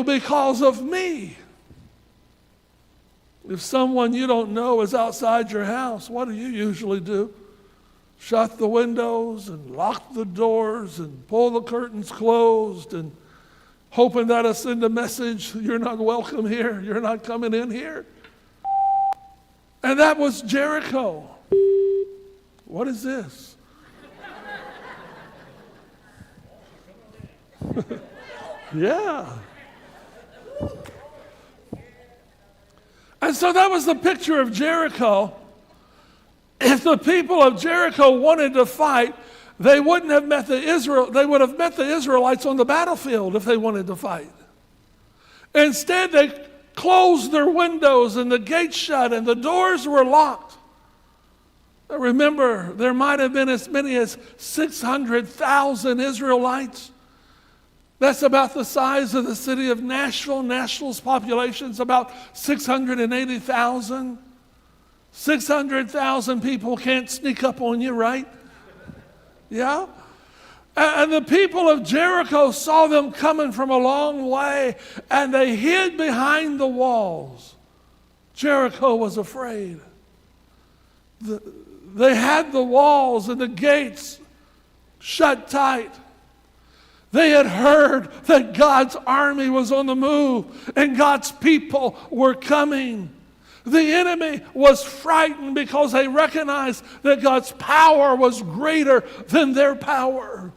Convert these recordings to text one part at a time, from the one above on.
you because of me. If someone you don't know is outside your house, what do you usually do? Shut the windows and lock the doors and pull the curtains closed and hoping that'll send a message, you're not welcome here, you're not coming in here. And that was Jericho. What is this? Yeah. And so that was the picture of Jericho. If the people of Jericho wanted to fight, they would have met the Israelites on the battlefield if they wanted to fight. Instead, they closed their windows and the gates shut and the doors were locked. Remember, there might have been as many as 600,000 Israelites. That's about the size of the city of Nashville. Nashville's population is about 680,000. 600,000 people can't sneak up on you, right? Yeah? And the people of Jericho saw them coming from a long way, and they hid behind the walls. Jericho was afraid. They had the walls and the gates shut tight. They had heard that God's army was on the move and God's people were coming. The enemy was frightened because they recognized that God's power was greater than their power.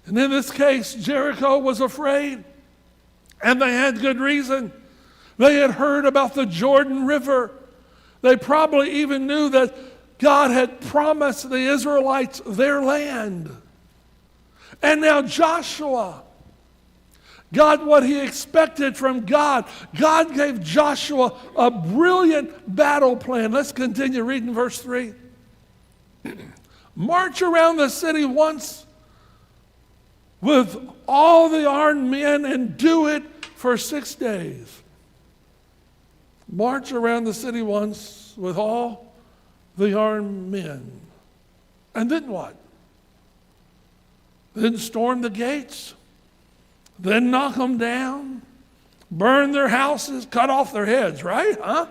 And in this case, Jericho was afraid, and they had good reason. They had heard about the Jordan River. They probably even knew that God had promised the Israelites their land. And now Joshua, what he expected from God, God gave Joshua a brilliant battle plan. Let's continue reading verse 3. March around the city once with all the armed men and do it for 6 days. March around the city once with all the armed men. And then what? Then storm the gates, then knock them down, burn their houses, cut off their heads, right? Huh?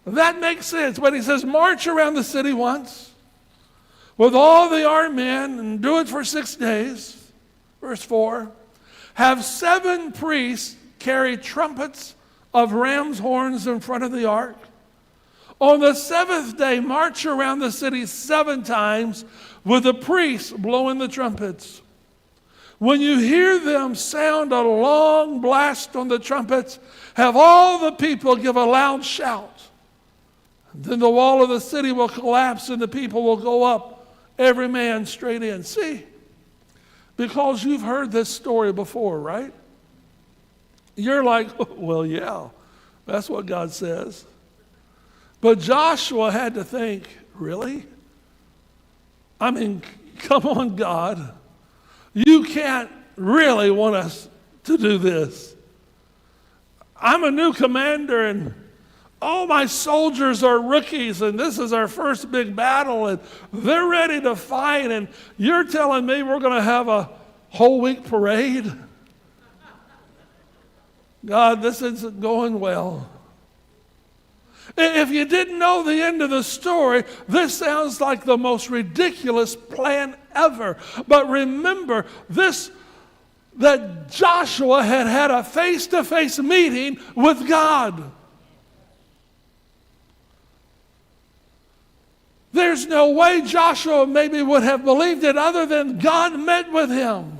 That makes sense. But he says, march around the city once with all the armed men and do it for 6 days. Verse 4, have 7 priests carry trumpets of ram's horns in front of the ark. On the 7th day, march around the city 7 times with the priests blowing the trumpets. When you hear them sound a long blast on the trumpets, have all the people give a loud shout. Then the wall of the city will collapse and the people will go up, every man straight in. See, because you've heard this story before, right? You're like, well, yeah, that's what God says. But Joshua had to think, really? I mean, come on, God. You can't really want us to do this. I'm a new commander, and all my soldiers are rookies, and this is our first big battle, and they're ready to fight, and you're telling me we're going to have a whole week parade? God, this isn't going well. If you didn't know the end of the story, this sounds like the most ridiculous plan ever. But remember that Joshua had a face-to-face meeting with God. There's no way Joshua maybe would have believed it other than God met with him.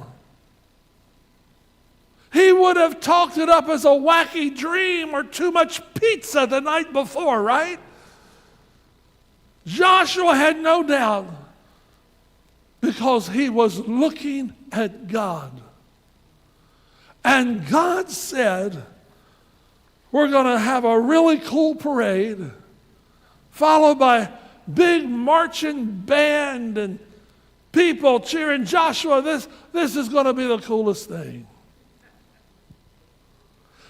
He would have talked it up as a wacky dream or too much pizza the night before, right? Joshua had no doubt because he was looking at God. And God said, we're going to have a really cool parade followed by big marching band and people cheering, Joshua, this is going to be the coolest thing.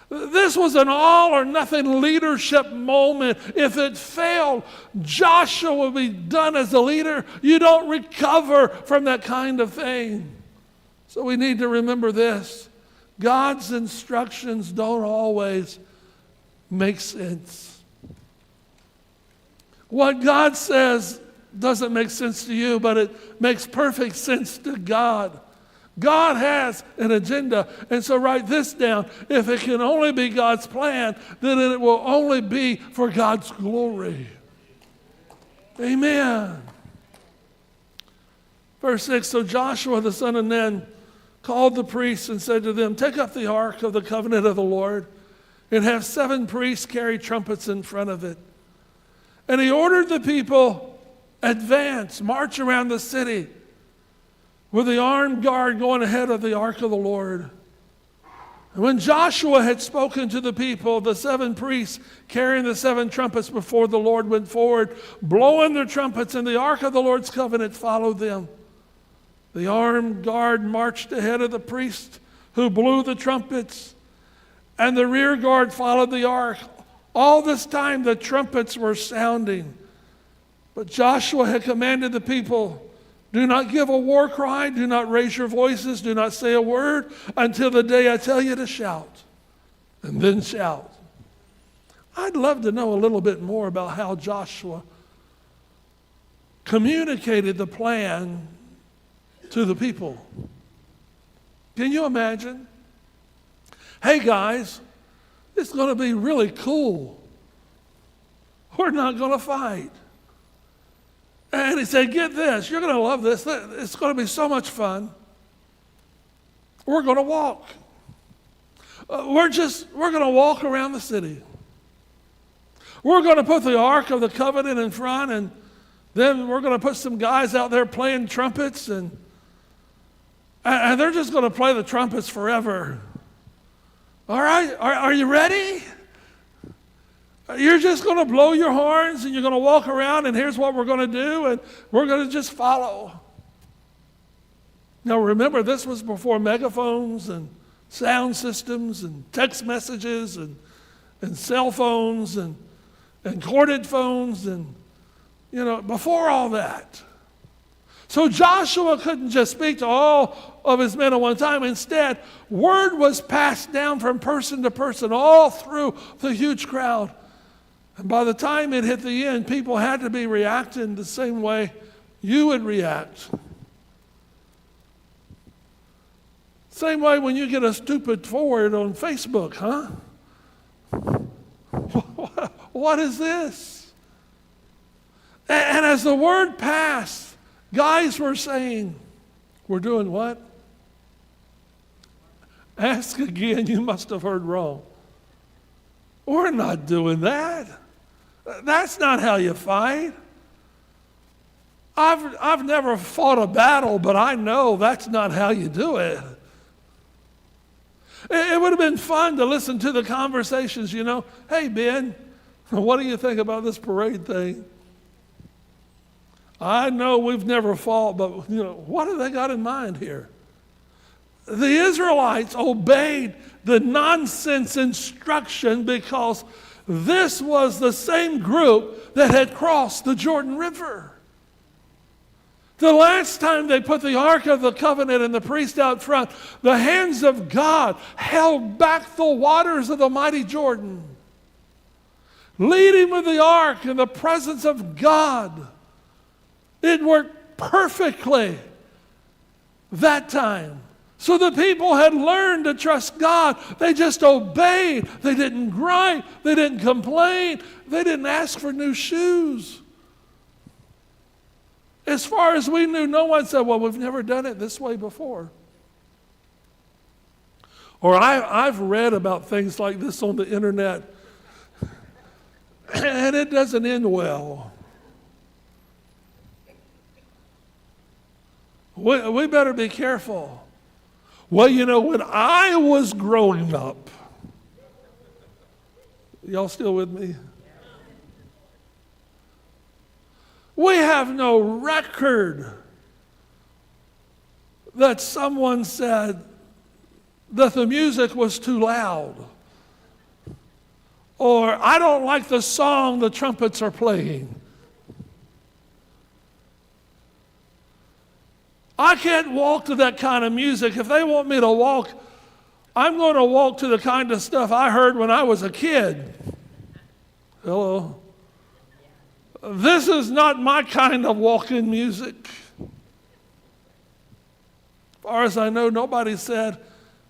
This was an all-or-nothing leadership moment. If it failed, Joshua would be done as a leader. You don't recover from that kind of thing. So we need to remember this. God's instructions don't always make sense. What God says doesn't make sense to you, but it makes perfect sense to God. God has an agenda, and so write this down. If it can only be God's plan, then it will only be for God's glory. Amen. Verse 6, so Joshua the son of Nun called the priests and said to them, take up the ark of the covenant of the Lord and have 7 priests carry trumpets in front of it. And he ordered the people, advance, march around the city, with the armed guard going ahead of the ark of the Lord. And when Joshua had spoken to the people, the 7 priests carrying the 7 trumpets before the Lord went forward, blowing their trumpets, and the ark of the Lord's covenant followed them. The armed guard marched ahead of the priests who blew the trumpets, and the rear guard followed the ark. All this time the trumpets were sounding. But Joshua had commanded the people, do not give a war cry, do not raise your voices, do not say a word until the day I tell you to shout, and then shout. I'd love to know a little bit more about how Joshua communicated the plan to the people. Can you imagine? Hey guys, it's going to be really cool. We're not going to fight. And he said, get this, you're going to love this. It's going to be so much fun. We're going to walk. We're going to walk around the city. We're going to put the Ark of the Covenant in front, and then we're going to put some guys out there playing trumpets, and they're just going to play the trumpets forever. All right, are you ready? You're just going to blow your horns and you're going to walk around, and here's what we're going to do, and we're going to just follow. Now remember, this was before megaphones and sound systems and text messages and cell phones and corded phones and, before all that. So Joshua couldn't just speak to all of his men at one time. Instead, word was passed down from person to person all through the huge crowd. And by the time it hit the end, people had to be reacting the same way you would react. Same way when you get a stupid forward on Facebook, huh? What is this? And as the word passed, guys were saying, we're doing what? Ask again, you must have heard wrong. We're not doing that. That's not how you fight. I've never fought a battle, but I know that's not how you do it. It would have been fun to listen to the conversations, Hey, Ben, what do you think about this parade thing? I know we've never fought, but, what have they got in mind here? The Israelites obeyed the nonsense instruction because this was the same group that had crossed the Jordan River. The last time they put the Ark of the Covenant and the priest out front, the hands of God held back the waters of the mighty Jordan, leading with the Ark in the presence of God. It worked perfectly that time. So the people had learned to trust God. They just obeyed. They didn't gripe. They didn't complain. They didn't ask for new shoes. As far as we knew, no one said, well, we've never done it this way before. Or I've read about things like this on the internet, and it doesn't end well. We better be careful. Well, when I was growing up, y'all still with me? We have no record that someone said that the music was too loud, or I don't like the song the trumpets are playing. I can't walk to that kind of music. If they want me to walk, I'm going to walk to the kind of stuff I heard when I was a kid. Hello? This is not my kind of walking music. As far as I know, nobody said,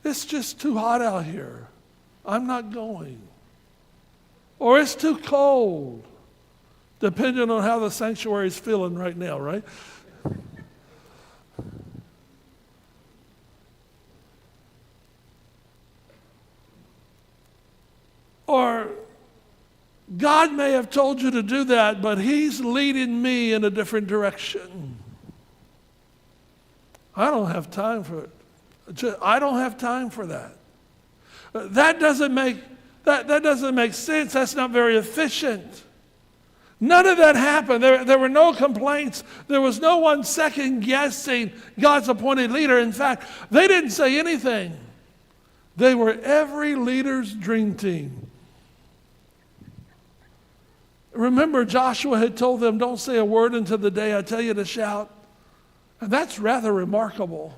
it's just too hot out here. I'm not going. Or it's too cold, depending on how the sanctuary is feeling right now, right? Or God may have told you to do that, but He's leading me in a different direction. I don't have time for it. I don't have time for that. That doesn't make sense. That's not very efficient. None of that happened. There were no complaints. There was no one second-guessing God's appointed leader. In fact, they didn't say anything. They were every leader's dream team. Remember, Joshua had told them, don't say a word until the day I tell you to shout. And that's rather remarkable.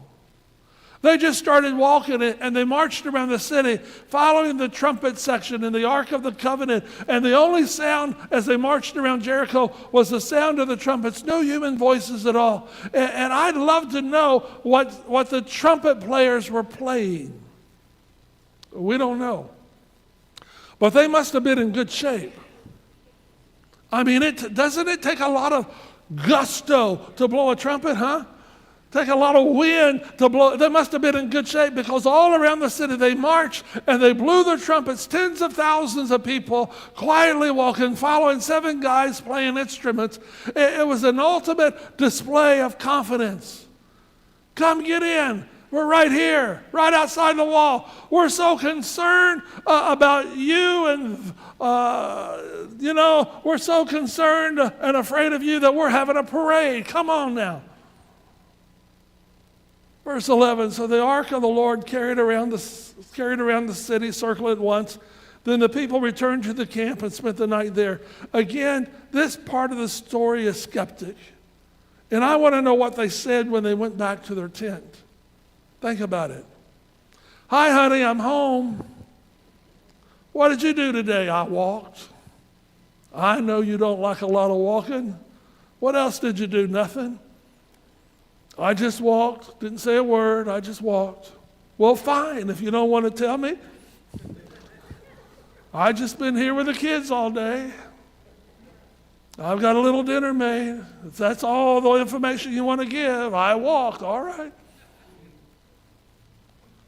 They just started walking it, and they marched around the city, following the trumpet section and the Ark of the Covenant. And the only sound as they marched around Jericho was the sound of the trumpets, no human voices at all. And I'd love to know what the trumpet players were playing. We don't know. But they must have been in good shape. I mean, doesn't it take a lot of gusto to blow a trumpet, huh? Take a lot of wind to blow. They must have been in good shape, because all around the city they marched and they blew their trumpets. Tens of thousands of people quietly walking, following 7 guys playing instruments. It was an ultimate display of confidence. Come get in. We're right here, right outside the wall. We're so concerned about you, and we're so concerned and afraid of you that we're having a parade. Come on now. Verse 11, so the ark of the Lord carried around the city, circled it once. Then the people returned to the camp and spent the night there. Again, this part of the story is skeptic. And I want to know what they said when they went back to their tent. Think about it. Hi, honey, I'm home. What did you do today? I walked. I know you don't like a lot of walking. What else did you do? Nothing. I just walked. Didn't say a word. I just walked. Well, fine, if you don't want to tell me. I just been here with the kids all day. I've got a little dinner made. If that's all the information you want to give, I walked. All right.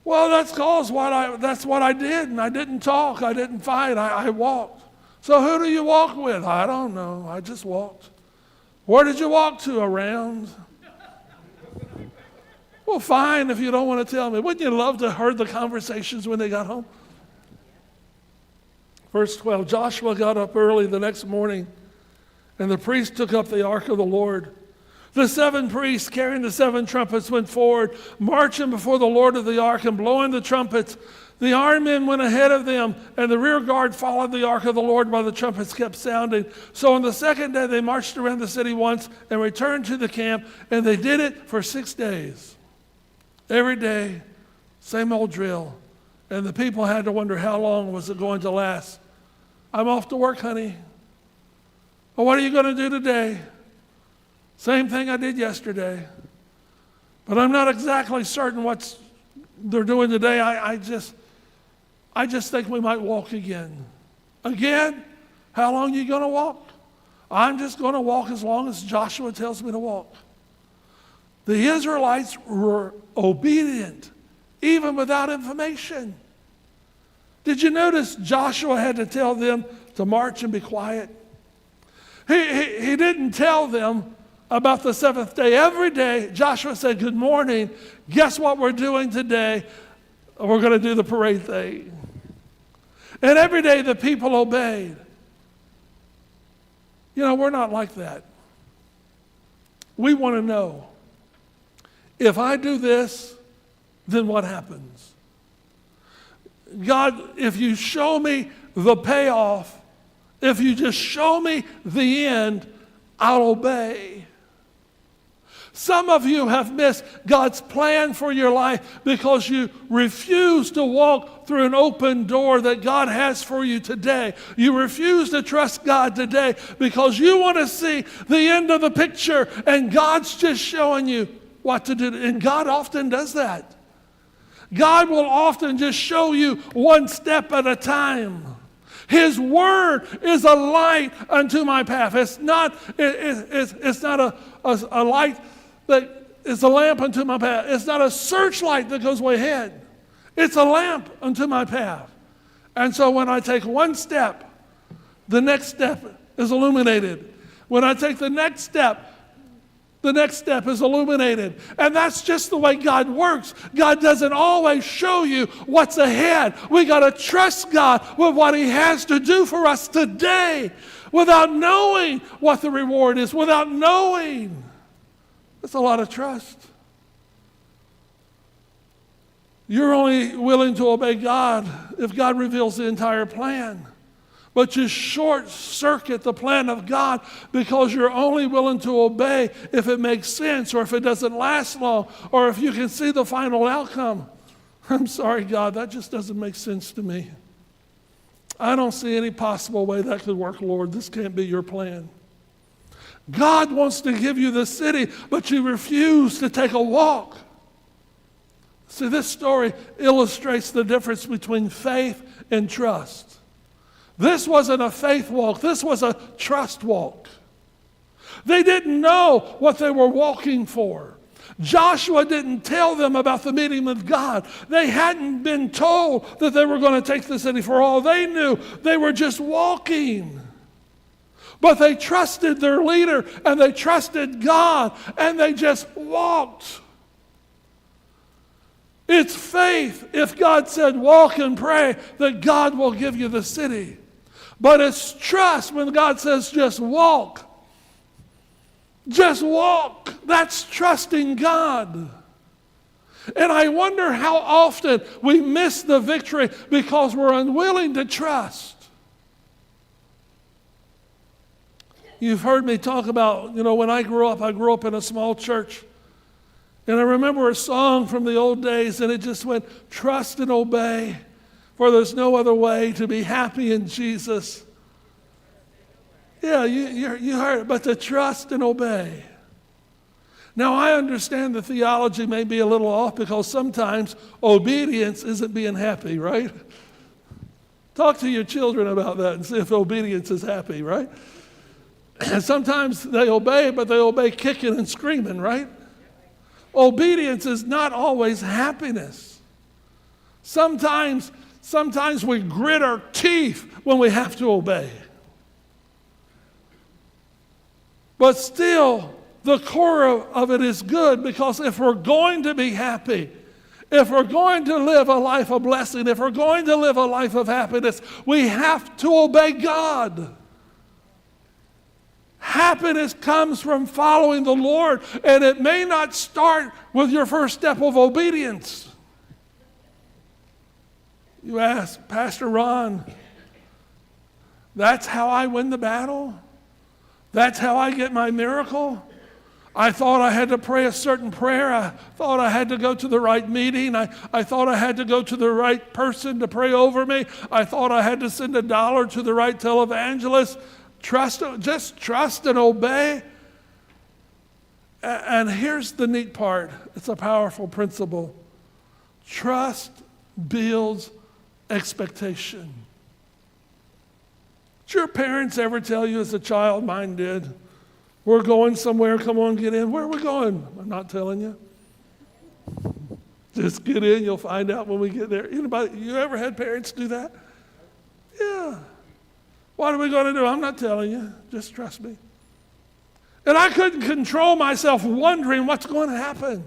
Well, that's what I did, and I didn't talk. I didn't fight. I walked. So who do you walk with? I don't know. I just walked. Where did you walk to? Around. Well, fine if you don't want to tell me. Wouldn't you love to heard the conversations when they got home? Verse 12, Joshua got up early the next morning, and the priest took up the ark of the Lord. The 7 priests carrying the 7 trumpets went forward, marching before the Lord of the ark and blowing the trumpets. The armed men went ahead of them, and the rear guard followed the ark of the Lord while the trumpets kept sounding. So on the second day they marched around the city once and returned to the camp, and they did it for 6 days. Every day, same old drill. And the people had to wonder, how long was it going to last? I'm off to work, honey. Well, what are you going to do today? Same thing I did yesterday. But I'm not exactly certain what they're doing today. I just think we might walk again. Again? How long are you going to walk? I'm just going to walk as long as Joshua tells me to walk. The Israelites were obedient, even without information. Did you notice Joshua had to tell them to march and be quiet? He didn't tell them about the 7th day. Every day, Joshua said, good morning. Guess what we're doing today? We're going to do the parade thing. And every day the people obeyed. We're not like that. We want to know, if I do this, then what happens? God, if you show me the payoff, if you just show me the end, I'll obey. Some of you have missed God's plan for your life because you refuse to walk through an open door that God has for you today. You refuse to trust God today because you want to see the end of the picture, and God's just showing you what to do. And God often does that. God will often just show you one step at a time. His word is a light unto my path. It's not a light that is a lamp unto my path. It's not a searchlight that goes way ahead. It's a lamp unto my path. And so when I take one step, the next step is illuminated. When I take the next step is illuminated. And that's just the way God works. God doesn't always show you what's ahead. We got to trust God with what He has to do for us today without knowing what the reward is, without knowing. That's a lot of trust. You're only willing to obey God if God reveals the entire plan. But you short circuit the plan of God because you're only willing to obey if it makes sense, or if it doesn't last long, or if you can see the final outcome. I'm sorry, God, that just doesn't make sense to me. I don't see any possible way that could work, Lord. This can't be your plan. God wants to give you the city, but you refuse to take a walk. See, this story illustrates the difference between faith and trust. This wasn't a faith walk. This was a trust walk. They didn't know what they were walking for. Joshua didn't tell them about the meeting with God. They hadn't been told that they were going to take the city. For all they knew, they were just walking. But they trusted their leader, and they trusted God, and they just walked. It's faith, if God said walk and pray, that God will give you the city. But it's trust when God says just walk. Just walk. That's trusting God. And I wonder how often we miss the victory because we're unwilling to trust. You've heard me talk about, when I grew up in a small church. And I remember a song from the old days, and it just went, trust and obey, for there's no other way to be happy in Jesus. Yeah, you heard it, but to trust and obey. Now, I understand the theology may be a little off because sometimes obedience isn't being happy, right? Talk to your children about that and see if obedience is happy, right? And sometimes they obey, but they obey kicking and screaming, right? Obedience is not always happiness. Sometimes we grit our teeth when we have to obey. But still, the core of it is good, because if we're going to be happy, if we're going to live a life of blessing, if we're going to live a life of happiness, we have to obey God. Happiness comes from following the Lord, and it may not start with your first step of obedience. You ask, Pastor Ron, that's how I win the battle? That's how I get my miracle? I thought I had to pray a certain prayer. I thought I had to go to the right meeting. I thought I had to go to the right person to pray over me. I thought I had to send $1 to the right televangelist. Just trust and obey. And here's the neat part. It's a powerful principle. Trust builds expectation. Did your parents ever tell you as a child? Mine did. We're going somewhere. Come on, get in. Where are we going? I'm not telling you. Just get in. You'll find out when we get there. Anybody, you ever had parents do that? Yeah. What are we going to do? I'm not telling you. Just trust me. And I couldn't control myself wondering what's going to happen.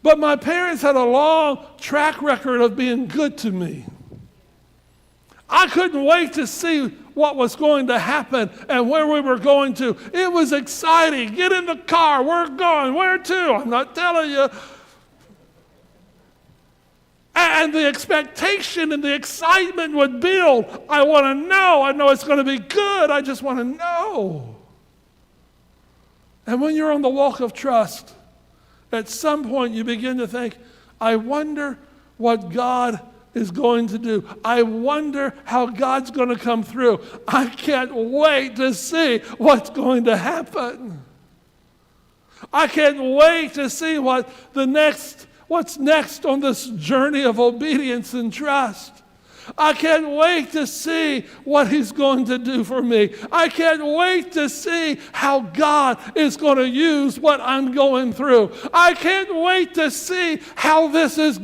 But my parents had a long track record of being good to me. I couldn't wait to see what was going to happen and where we were going to. It was exciting. Get in the car. We're going. Where to? I'm not telling you. And the expectation and the excitement would build. I want to know. I know it's going to be good. I just want to know. And when you're on the walk of trust, at some point you begin to think, I wonder what God is going to do. I wonder how God's going to come through. I can't wait to see what's going to happen. I can't wait to see what's next on this journey of obedience and trust. I can't wait to see what he's going to do for me. I can't wait to see how God is going to use what I'm going through. I can't wait to see how this is